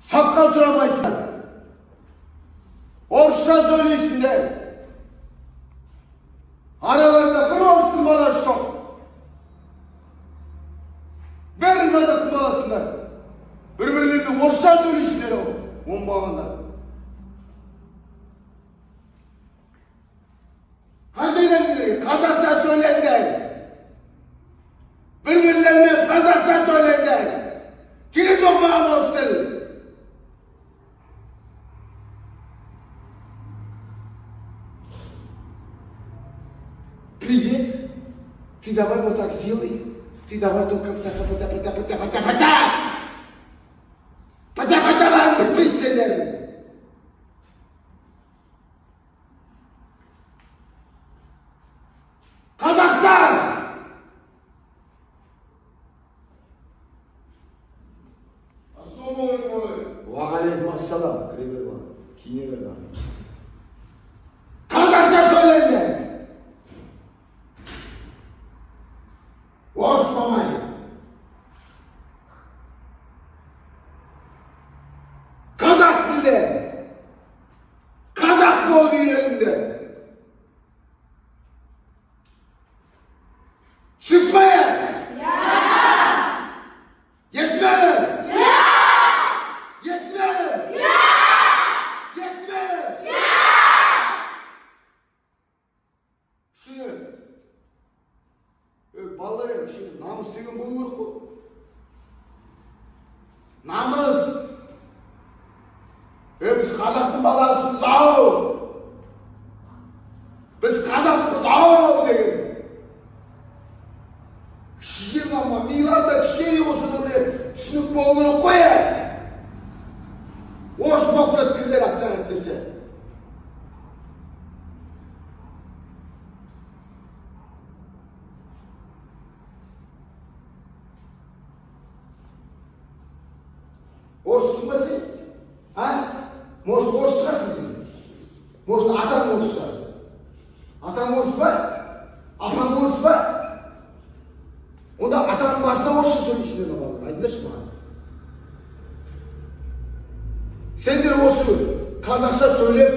Sapkal duramayısınlar. Orçça söyleysinler. Aralarında bir orçun balası çok. Bir kazak balasınlar. Birbirlerine orçça söyleysinler o. On bağında. Hacı'yla Kazakça söylenler. Birbirlerine Kazakça söylenler. Kiriz okmağım olsun. Привет! Ты давай вот так сделай. Ты давай только вот так, пота. Пота-поталанды пиццелер. Казахстан! Ассалаумалейкум. Вағалейкум ассалам. Кіре бер бана. Киіне бер бана. Казахстан söylerler. Osmanlı. Kazak dilde. Kazak olduğu yerinde. Sıkmayın. Ya. Yesmeyin. Ya. Yesmeyin. Ya. Yesmeyin. Ya. Şimdi. Балаларым, намыс деген болу керек қой. Намыс. Біз қазақтың баласымыз ау. Біз қазақпыз ау деген. Кішкене ama миларда кішкене болса да бір түсінік болу керек қой. Орыс болып кеткендер аттанып десе. Орысың ба сен? А? Может, орыс шығарсың сен? Может, атаң орыс шығар? Атаң орыс ба? Апаң орыс ба? Онда атаның басына орысша сөйлейсіңдер ме балалар? Айтыңдаршы маған. Сендер осы қазақша сөйлеп,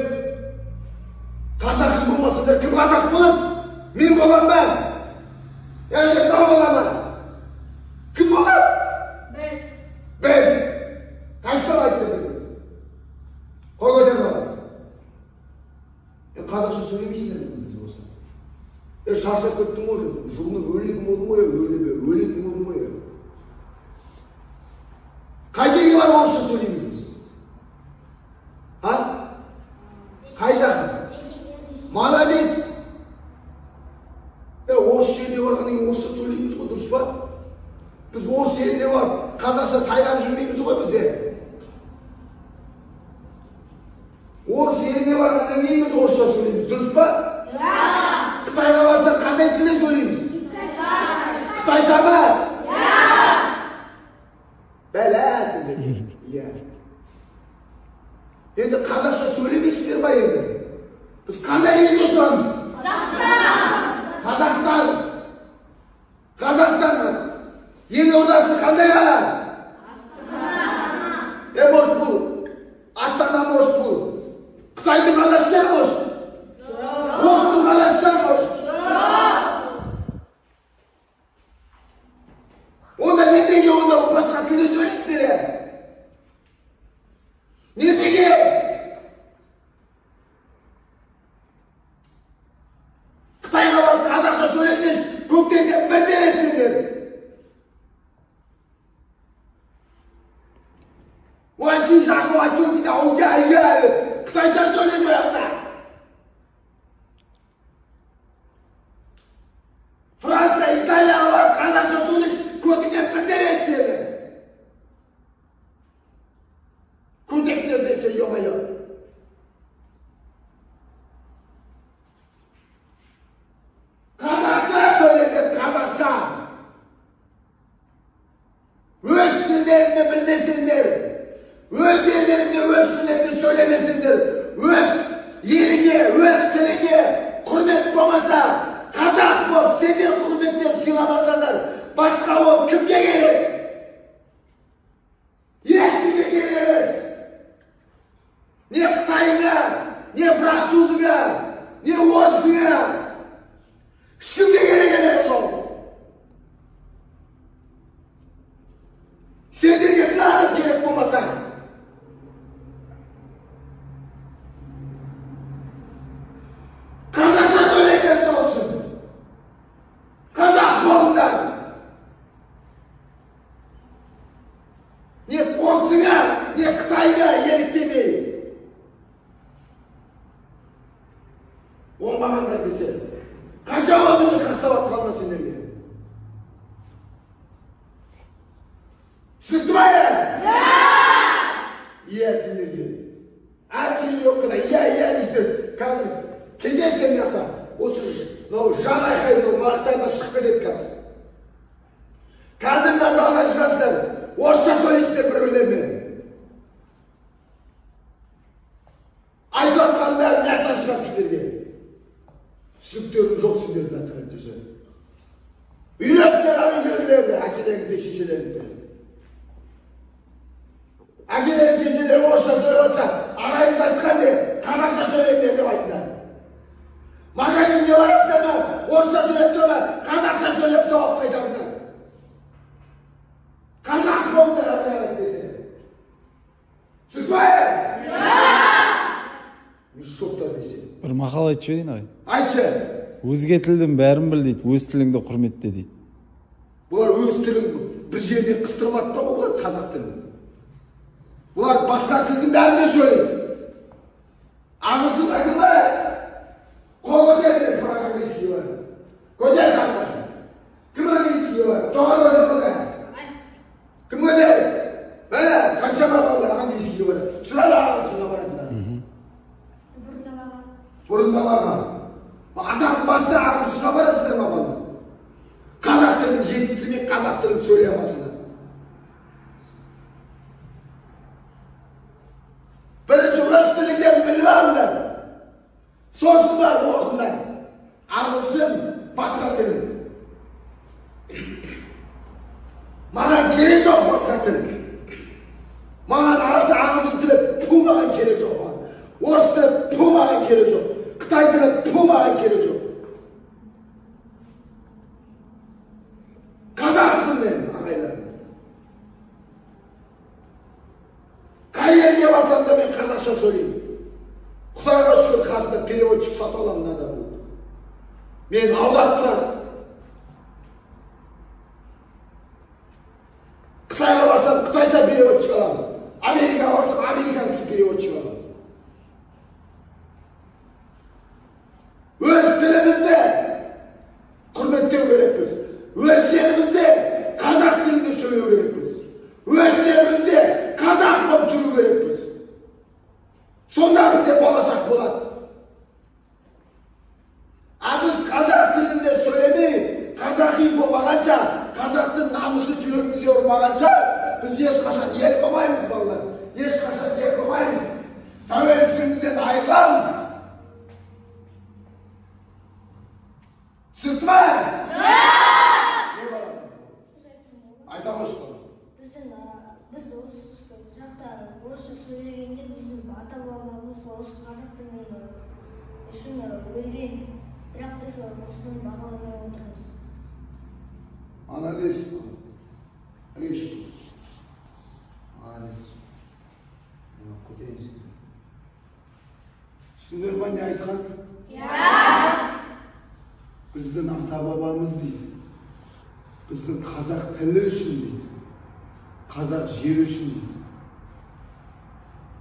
қазақи болмасаңдар кім қазақ болады? Мен болам ба? Яғни не бола ма? Кім болады? Біз. Қайсыдан айтты біздің? Қой көтер бала. Қазақша сөйлемейсіңдер ме біз осы? Шаршап кеттің ғой, жұлынып өлетін болдың ғой, өлетін болдың ғой. Қай жерге барып орысша сөйлейміз біз? Ha? Қай жақтың? Молодец! Орыс жеріне барғаннан кейін орысша сөйлейміз ғой, дұрыс па? Біз орыс жеріне барып, қазақша сайрап жүрмейміз ғой бізде. Орыс жеріне барғаннан кейін біз орысша сөйлейміз, дұрыс па? Қытайға барсақ қандай тілде сөйлейміз? Қытайша ма? Бәләсің деп. Енді қазақша сөйлемейсіңдер ма енді? Біз қандай елде тұрамыз? Қазақстан! Қазақстаннан! Елордасы қандай қала? Может бұл? Астана может бұл? Қытайдың қаласы жер может? Оқтың қаласы жер может? Онда нетеге онда басқа тілде сөйлейсіңдер? Нетеге? Қытайға барып қазақша сөйлеңдер, көктемде бірден етсеңдер. Уанчи жақы уанчи дейді, ауча айгал. Қытайша сөйлейді ояқта. Франция, Италияға барып қазақша сөйлеш, көтіңден бірден етсеңдер. Көтектер десе, йо-майо. Қазақша сөйлеңдер, қазақша. Өз тілдерінде білмесеңдер, өз елдерінде өз тілдерінде söylemesіңдер, өз елге, өз тілге құрмет болмаса, қазақ болып, сендер құрметтеп сыйламасаңдар, басқа болып кімге керек? Ешкімге керек емес. Қытайыңа, не французыңа, не орысыңа. Ешкімге керек емес сол. Сендерге нағып керек болмаса. Қазақша сөйлеңдер сол үшін. Қазақ болыңдар. Не орысыңа, не Қытайға еліктемей. Оңбағандар десе, қанша болды үшін сауат қалма сендерге. Түсінікті ма е? Иә сендерге. Әр тренировкада иә дейсіздер. Қазір кетесіздер жақта. Осы жан айқайын мағықтарына шығып кетеді қазір. Қазір назарына шығасыздар. Орысша сөйлейсіздер бір-бірлермен. Айтып атқанның бәрін яқтан шығады сіздерге. Түсініктерің жоқ сендердің әтірәттеше. Үйреттер үйлерді, әкелеріңді, шешелеріңді. Әкелері шешелері орысша сөйлеп отса, ағайымыз айтқан де қазақша сөйлеңдер деп айтыңдар. Магазинге барасыңдар ма, орысша сөйлеп тұр ма, қазақша сөйлеп жауап қайтарыңдар. Қазақ болыңдар әтірәт десе. Түсінікті? Шоқтар десе. Bir maqal айтып жіберейін ағай. Айтшы. Өзге тілдің бәрін біл дейді, өз тіліңді құрметте дейді. Бұлар өз тілін бір жерде қыстырмады да олар қазақ тілін. Бұлар басқа тілдің бәрін де сөйлейді. Ағылшын айтып бар. Қол көтерді, кім английский бар. Көтер қандар. Кім английский бар. Жоғары көтер. Кім көтер? Міне, қаншама балалар английский бар. Сұрады ағылшынға баратындар. Бұрында барған. Атаның басына ағылшынға барасыңдар ма балалар? Қазақ тілін жетістірмей, қазақ тілін сөйлей алмасыңдар. Бірінші өз тіліңдерін біліп алыңдар. Сосын бар оқыңдар. Ағылшын басқа тілін. Маған керек жоқ басқа тілін. Маған ағылшын тілі ту маған керек жоқ. Орыс тілі ту маған керек жоқ. Қытай тілі ту маған керек жоқ. Қазақпын мен ағайларым. Қай елге барсам да мен қазақша сөйлеймін. Құдайға шүкір қасында переводчик сатып аламын адам болды. Мен аулап тұрады. Қытайға барсам қытайша переводчик аламын. Америкаға барсам американский переводчик аламын. Өз тілімізді құрметтеу керекпіз. Өз жерімізде қазақ тілінде сөйлеу керекпіз. Өз жерімізде қазақ болып жүру керекпіз. Сонда бізде болашақ болады. Біз қазақ тілінде сөйлемей, қазақи болмағанша, қазақтың намысы жүрегімізге ұрмағанша, біз ешқашан ел болмаймыз балалар. Ешқашан жер болмаймыз. Тәуелсіздігімізден айырыламыз. Түсінікті ме? Не бар? Айта қойшы бала. Біз осы жақта орысша сөйлегенде біздің ата-бабамыз осы қазақ тілінің үшін өлген. Бірақ біз осының бағаламай отырмыз. Молодец. Риш. Молодец. Түсіндер ма не айтқан? Біздің ата-бабамыз дейді. Біздің қазақ тілі үшін дейді. Қазақ жері үшін дейді.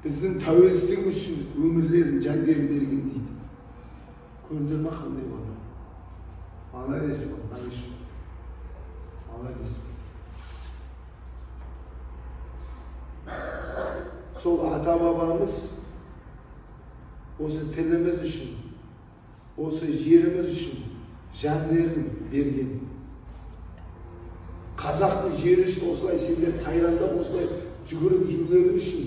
Біздің тәуелсіздік үшін өмірлерін, жандерін берген дейді. Көрдіңдер ма қандай бала? Молодец, молодец. Молодец. Сол ата-бабамыз осы тіліміз үшін, осы жеріміз үшін жандерін берген. Қазақтың жері үшін осылай сендер Тайранда осылай жүгіріп жүргені үшін,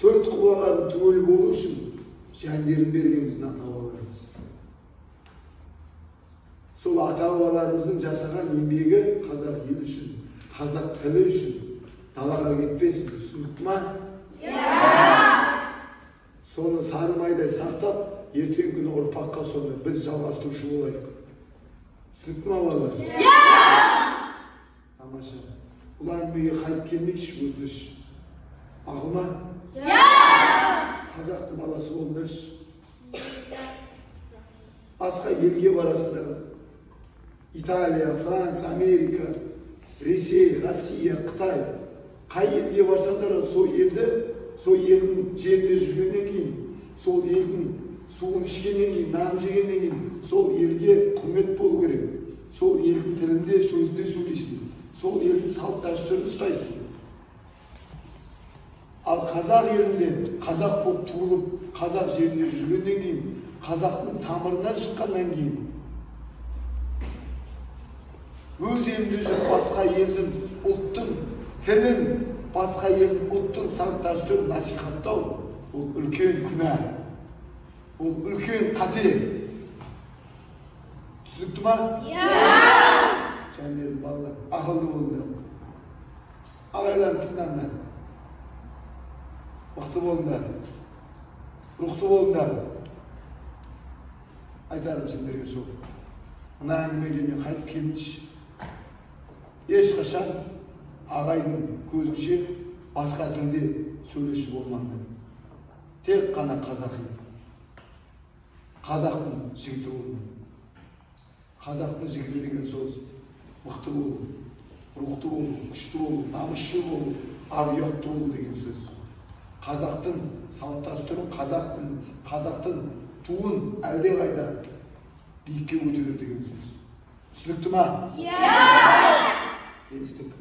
төрт құбылалардың түгел болу үшін жандерін берген біздің ата-бабаларымыз. Сол ата-бабаларымыздың жасаған еңбегі қазақ елі үшін, қазақ тілі үшін далаға кетпесін. Түсінікті ма? Соны сары майдай сақтап, ертеңгі күні ұрпаққа соны біз жалғастырушы болайық. Түсінікті ма балалар? Тамаша. Бұл әңгімеге қайтып келмейікші, өтіріш. Мақұл ма? Қазақтың баласы болыңдаршы. Басқа елге барасыздар. Италия, Франция, Америка, Ресей, Россия, Қытай. Қай елге барсаңдар, сол елдің жерінде жүргеннен кейін, сол елдің суын ішкеннен кейін, нан жегеннен кейін, сол елге құрмет болу керек. Сол елдің тілінде, сөзінде сөйлейсің. Сол елдің салт дәстүрін ұстайсың. Ал қазақ елінде қазақ болып туылып, қазақ жерінде жүргеннен кейін, қазақтың тамырынан шыққаннан кейін, өз елінде жүріп басқа елдің ұлттың тілін, басқа елдің ұлттың салт дәстүрін насихаттау, ол үлкен күнә, ол үлкен қате. Түсінікті ма? Жәндерім балалар, ақылды болыңдар. Ағайларым тыңдаңдар. Мықты болыңдар. Рухты болыңдар. Айтарым сендерге сол. Мына әңгімеге мен қайтып келмейші. Ешқашан ағайдың көзінше басқа тілде сөйлеші болмаңдар. Тек қана қазақи. Қазақтың жігіті болыңдар. Қазақтың жігіті деген сөз мықты болу, рухты болу, күшті болу, намысшы болу, ар-ұятты болу деген сөз. Қазақтың салт дәстүрін, қазақтың туын әлдеқайда биікке көтеру деген сөз. Түсінікті ма? Келістік.